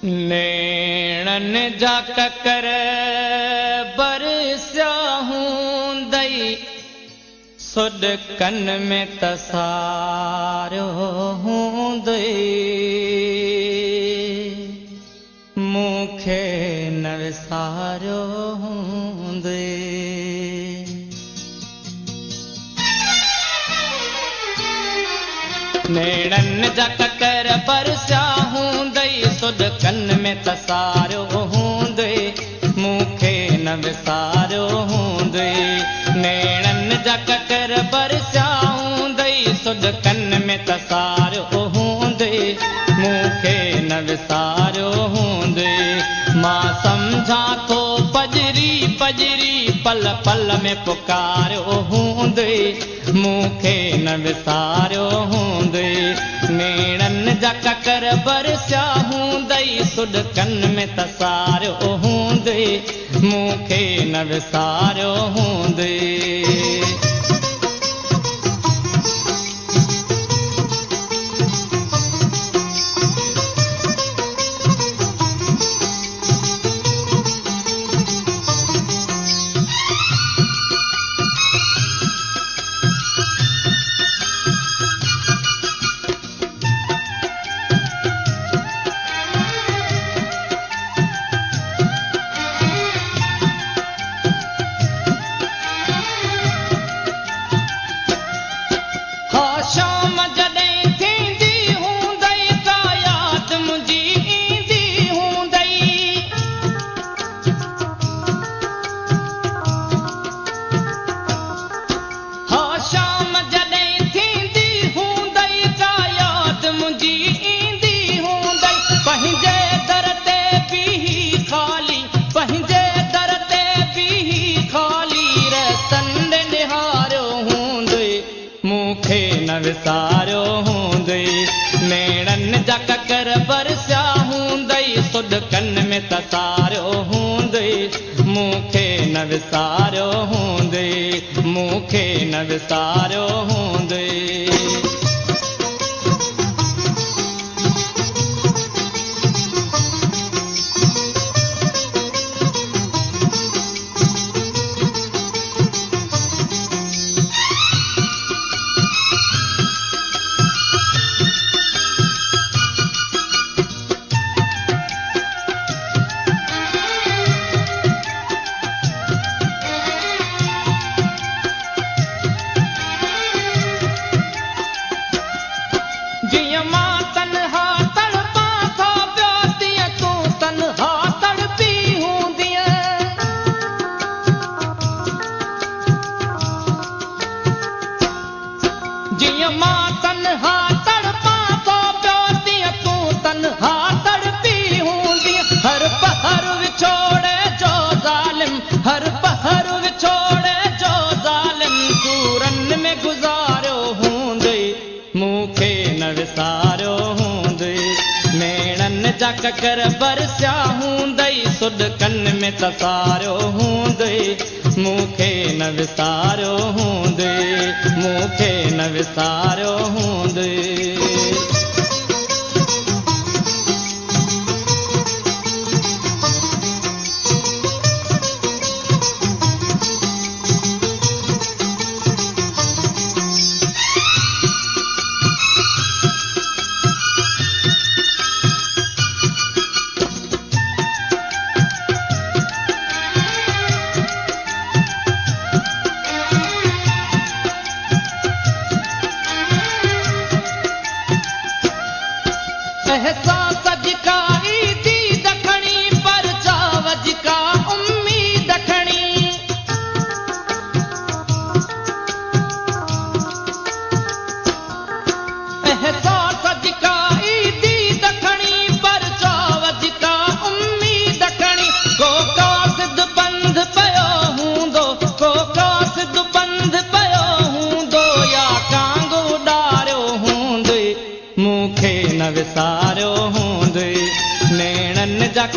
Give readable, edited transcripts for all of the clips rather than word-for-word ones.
नेणन जा ककर बरसिया हूंदई सुॾकन में तसारो हूंदई मूंखे न विसारियो हूंदई नेणन जा ककर बरसिया हूंदई सुॾकन में तसारियो हूंदई मूंखे न विसारियो हूंदई नेणन जा ककर बरसिया हूंदई सुॾकन में तसारियो हूंदई मूंखे न विसारियो हूंदई मां सम्झां थो पजरी पजरी पल पल में पुकारियो हूंदई मूंखे न विसारियो हूंदई नेणन जा ककर बरसिया हूंदई सुॾकन में तसारियो हूंदई मूंखे न विसारियो हूंदई विसारियो हूंदई नेणन जा ककर बरसिया हूंदई सुॾकन में तसारियो हूंदई मूंखे न विसारियो हूंदई मूंखे न विसारियो हूंदई ककर बरसिया हूंदई सुॾकन में तसारियो हूंदई मूंखे न विसारियो हूंदई मूंखे न विसारियो हूंदई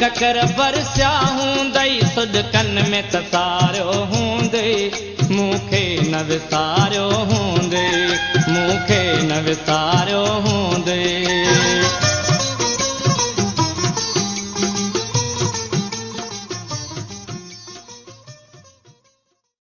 ककर बरसिया हूंदई सुॾकन में तसारियो हूंदई मूंखे न विसारियो हूंदई मूंखे न विसारियो